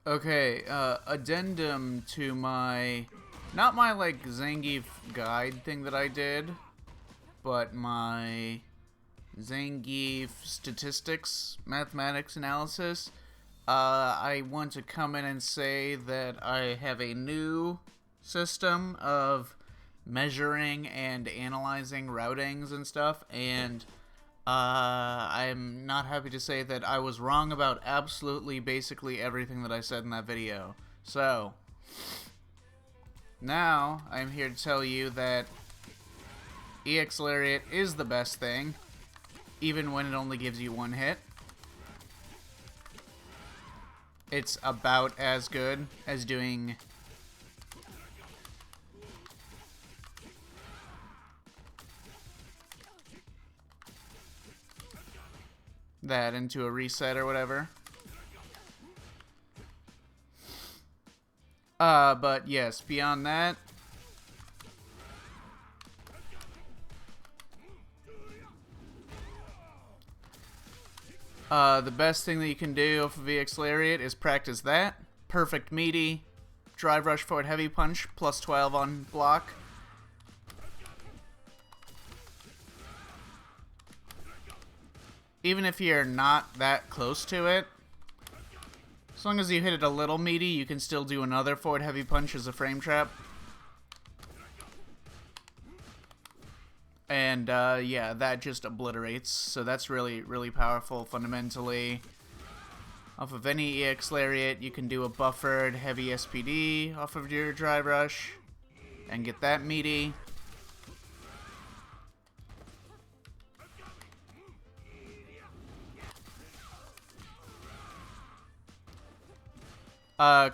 Okay, addendum to my, not my like Zangief guide thing that I did, but my Zangief statistics, mathematics analysis. I want to come in and say that I have a new system of measuring and analyzing routings and stuff, and I'm not happy to say that I was wrong about absolutely basically everything that I said in that video. So, now I'm here to tell you that EX Lariat is the best thing, even when it only gives you one hit. It's about as good as doing that into a reset or whatever. But yes, beyond that, the best thing that you can do off of EX Lariat is practice that. Perfect meaty, drive rush forward heavy punch, plus 12 on block. Even if you're not that close to it, as long as you hit it a little meaty, you can still do another forward heavy punch as a frame trap. And yeah, that just obliterates. So that's really, really powerful fundamentally. Off of any EX Lariat, you can do a buffered heavy SPD off of your drive rush and get that meaty.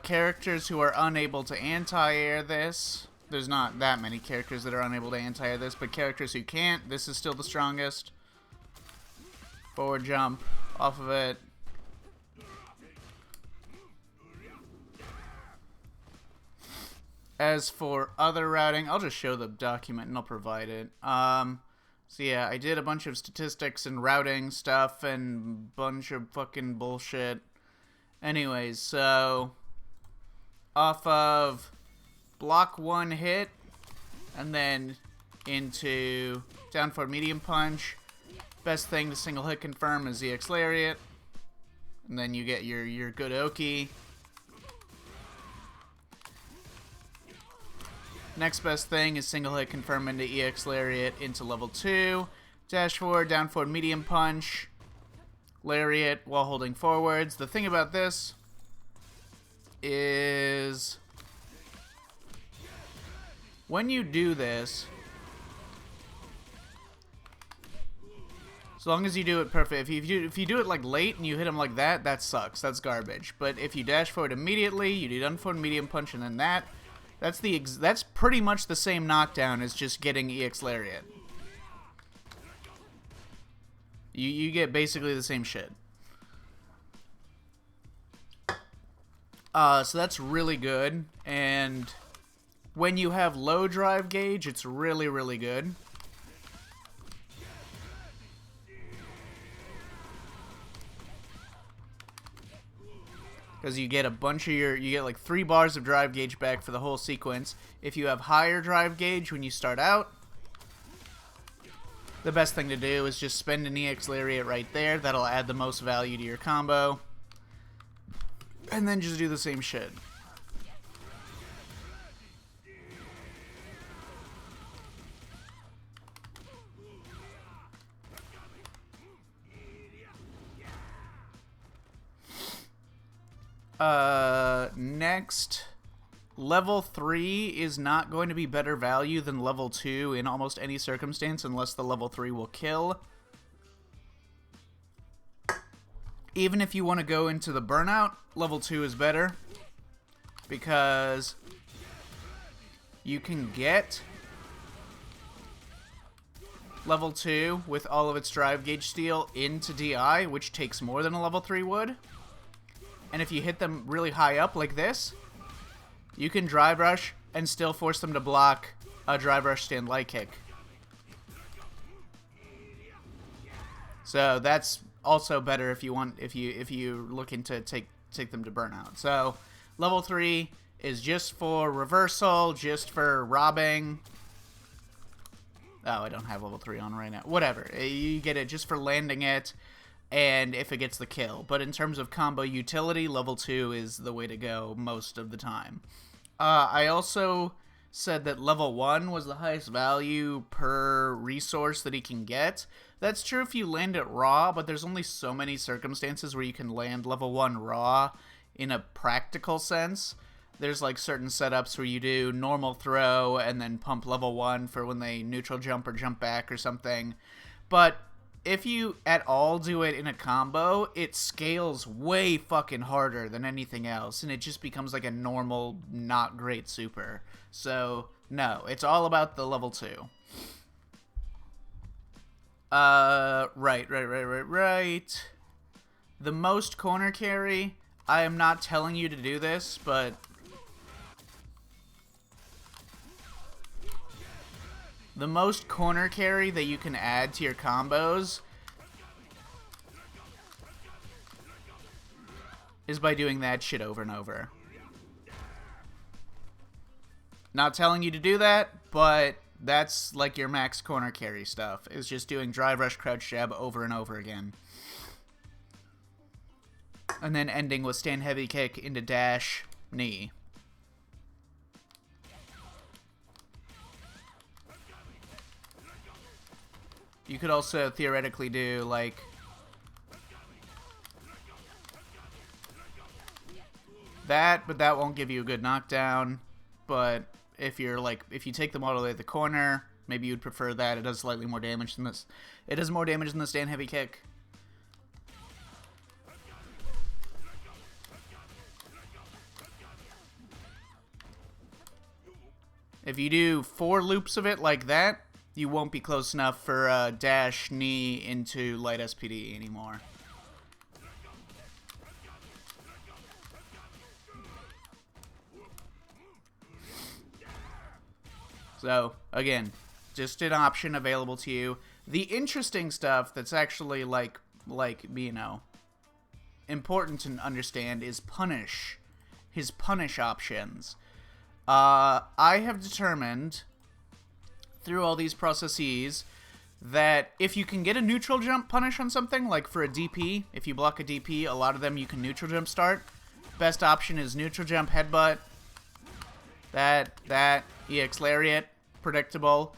Characters who are unable to anti-air this. There's not that many characters that are unable to anti-air this, but characters who can't, this is still the strongest. Forward jump off of it. As for other routing, I'll just show the document and I'll provide it. So yeah, I did a bunch of statistics and routing stuff and bunch of fucking bullshit. Anyways, so off of block one hit and then into down for medium punch, best thing to single hit confirm is EX Lariat, and then you get your good Oki. Next best thing is single hit confirm into EX Lariat into level 2, dash forward, down forward medium punch, Lariat while holding forwards. The thing about this is when you do this, as long as you do it perfect, if you do it like late and you hit him like that, that sucks. That's garbage. But if you dash forward immediately, you do down forward medium punch and then that's pretty much the same knockdown as just getting EX Lariat. You get basically the same shit. So that's really good. And when you have low drive gauge, it's really, really good. Because you get a bunch of you get like 3 bars of drive gauge back for the whole sequence. If you have higher drive gauge when you start out, the best thing to do is just spend an EX Lariat right there. That'll add the most value to your combo. And then just do the same shit. Next, level 3 is not going to be better value than level 2 in almost any circumstance unless the level 3 will kill. Even if you want to go into the burnout, level 2 is better because you can get level 2 with all of its drive gauge steel into DI, which takes more than a level 3 would. And if you hit them really high up like this, you can drive rush and still force them to block a drive rush stand light kick. So that's also better if you're looking to take take them to burnout. So level 3 is just for reversal, just for robbing. Oh, I don't have level 3 on right now. Whatever. You get it just for landing it, and if it gets the kill. But in terms of combo utility, level 2 is the way to go most of the time. I also said that level 1 was the highest value per resource that he can get. That's true if you land it raw, but there's only so many circumstances where you can land level 1 raw in a practical sense. There's like certain setups where you do normal throw and then pump level 1 for when they neutral jump or jump back or something. But if you at all do it in a combo, it scales way fucking harder than anything else, and it just becomes like a normal, not great super. So, no, it's all about the level 2. Right. The most corner carry, I am not telling you to do this, but the most corner carry that you can add to your combos is by doing that shit over and over. Not telling you to do that, but that's like your max corner carry stuff, is just doing drive, rush, crouch, jab over and over again. And then ending with stand heavy kick into dash, knee. You could also theoretically do, like, that, but that won't give you a good knockdown. But if you're, like, if you take them all the way to the corner, maybe you'd prefer that. It does slightly more damage than this. It does more damage than the stand heavy kick. If you do 4 loops of it like that, you won't be close enough for dash knee into light SPD anymore. So, again, just an option available to you. The interesting stuff that's actually, like, you know, important to understand is punish. His punish options. I have determined, through all these processes, that if you can get a neutral jump punish on something, like for a DP, if you block a DP, a lot of them you can neutral jump start. Best option is neutral jump headbutt. That, EX lariat, predictable.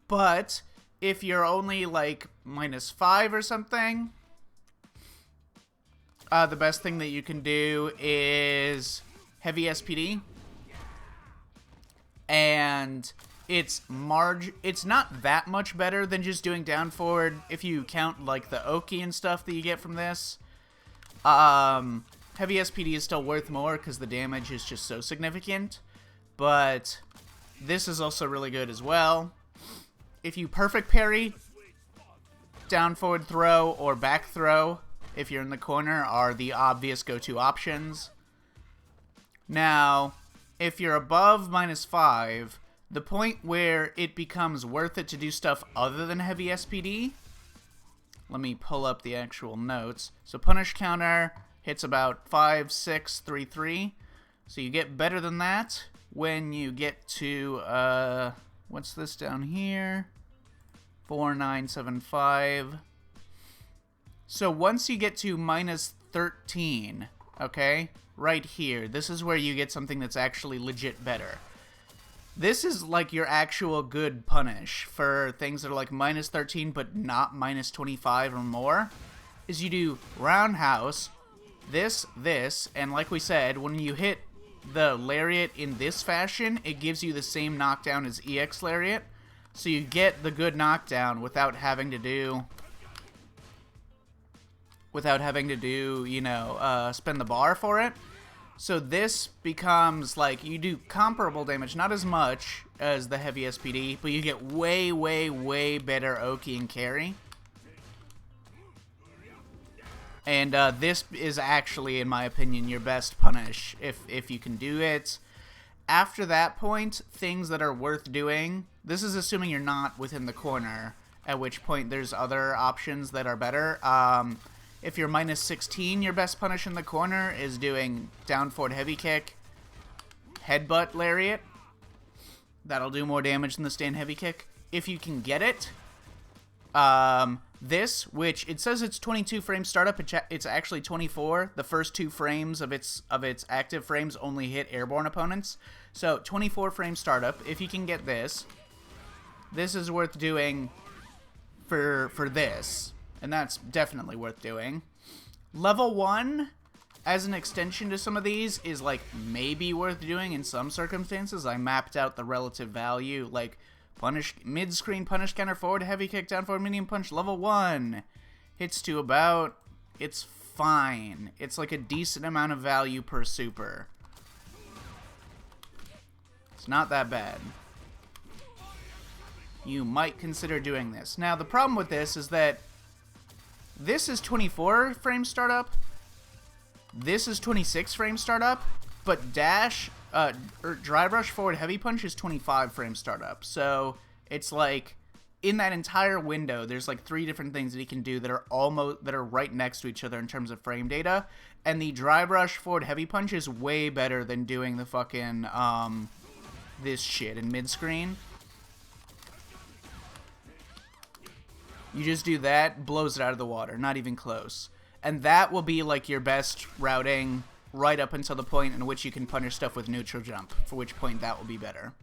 But if you're only like -5 or something, the best thing that you can do is heavy SPD. And it's not that much better than just doing down forward if you count like the Oki and stuff that you get from this. Heavy SPD is still worth more because the damage is just so significant. But this is also really good as well. If you perfect parry, down forward throw or back throw, if you're in the corner, are the obvious go-to options. Now, if you're above -5, the point where it becomes worth it to do stuff other than heavy SPD, let me pull up the actual notes. So punish counter hits about 5, 6, 3, 3. So you get better than that when you get to, what's this down here? 4975. So once you get to -13, okay, right here, this is where you get something that's actually legit better. This is like your actual good punish for things that are like -13 but not -25 or more, is you do roundhouse, this, and like we said, when you hit the lariat in this fashion, it gives you the same knockdown as EX lariat, so you get the good knockdown without having to do, you know, spend the bar for it. So this becomes like, you do comparable damage, not as much as the heavy SPD, but you get way, way, way better Oki and carry. And this is actually, in my opinion, your best punish, if you can do it. After that point, things that are worth doing, this is assuming you're not within the corner, at which point there's other options that are better. If you're minus 16, your best punish in the corner is doing down forward heavy kick, headbutt lariat. That'll do more damage than the stand heavy kick. If you can get it, this, which it says it's 22 frame startup, it's actually 24. The first 2 frames of its active frames only hit airborne opponents. So 24 frame startup. If you can get this is worth doing for this, and that's definitely worth doing. Level 1 as an extension to some of these is like maybe worth doing in some circumstances. I mapped out the relative value, like punish mid-screen punish counter forward heavy kick down forward medium punch level 1 hits to about, it's fine. It's like a decent amount of value per super. It's not that bad. You might consider doing this. Now the problem with this is that this is 24 frame startup. This is 26 frame startup, but dash or dry brush forward heavy punch is 25 frame startup. So it's like in that entire window, there's like 3 different things that he can do that are right next to each other in terms of frame data. And the dry brush forward heavy punch is way better than doing the fucking this shit in mid screen. You just do that, blows it out of the water, not even close. And that will be like your best routing right up until the point in which you can punish stuff with neutral jump, for which point that will be better.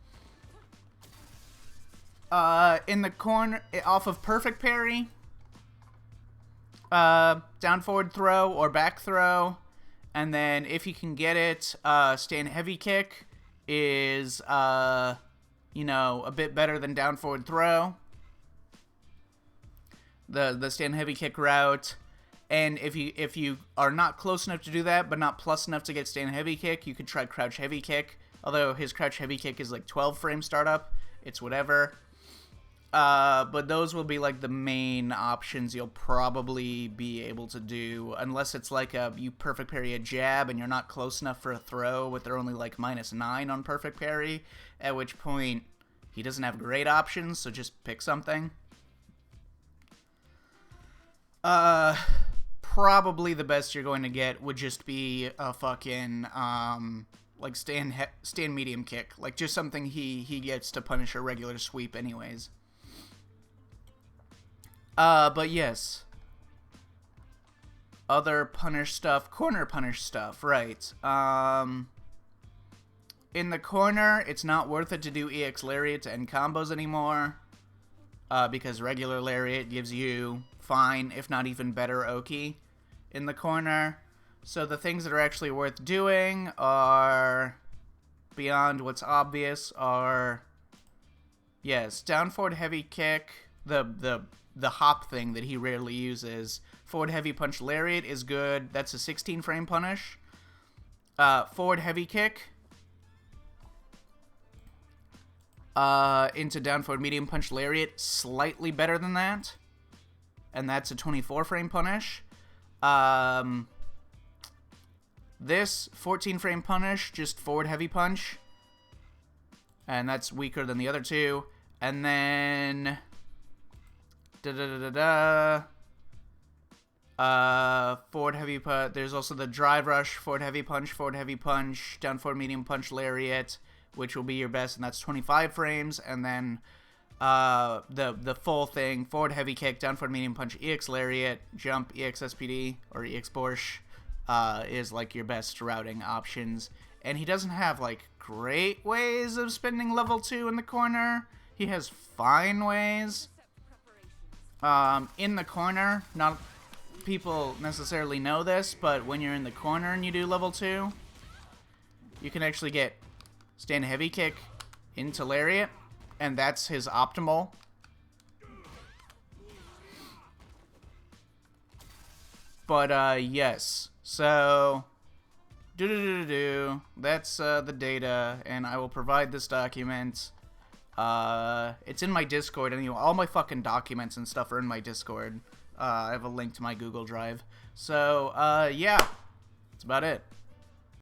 In the corner, off of perfect parry, down forward throw or back throw, and then if you can get it, stand heavy kick is, you know, a bit better than down forward throw. The stand heavy kick route. And if you are not close enough to do that, but not plus enough to get stand heavy kick, you could try crouch heavy kick. Although his crouch heavy kick is like 12 frame startup, it's whatever. But those will be like the main options you'll probably be able to do, unless it's like you perfect parry a jab and you're not close enough for a throw, but they're only like -9 on perfect parry. At which point he doesn't have great options, so just pick something. Probably the best you're going to get would just be a fucking, like stand medium kick. Like just something he gets to punish a regular sweep anyways. But yes. Other punish stuff, corner punish stuff, right. In the corner, it's not worth it to do EX Lariat to end combos anymore. Because regular Lariat gives you fine, if not even better, Oki in the corner. So the things that are actually worth doing are, beyond what's obvious, are, yes, down forward heavy kick, the hop thing that he rarely uses. Forward heavy punch Lariat is good. That's a 16 frame punish. Forward heavy kick into down forward medium punch Lariat, slightly better than that. And that's a 24 frame punish. This 14 frame punish, just forward heavy punch. And that's weaker than the other two. And then forward heavy punch. There's also the drive rush, forward heavy punch, down forward medium punch Lariat, which will be your best, and that's 25 frames. And then the full thing, forward heavy kick, down forward medium punch, EX Lariat, jump, EX SPD, or EX Borscht, is like your best routing options. And he doesn't have like great ways of spending level 2 in the corner. He has fine ways. In the corner, not people necessarily know this, but when you're in the corner and you do level 2, you can actually get stand heavy kick into Lariat, and that's his optimal. But yes, so that's the data, and I will provide this document. It's in my Discord, and all my fucking documents and stuff are in my Discord. I have a link to my Google Drive. So yeah, that's about it.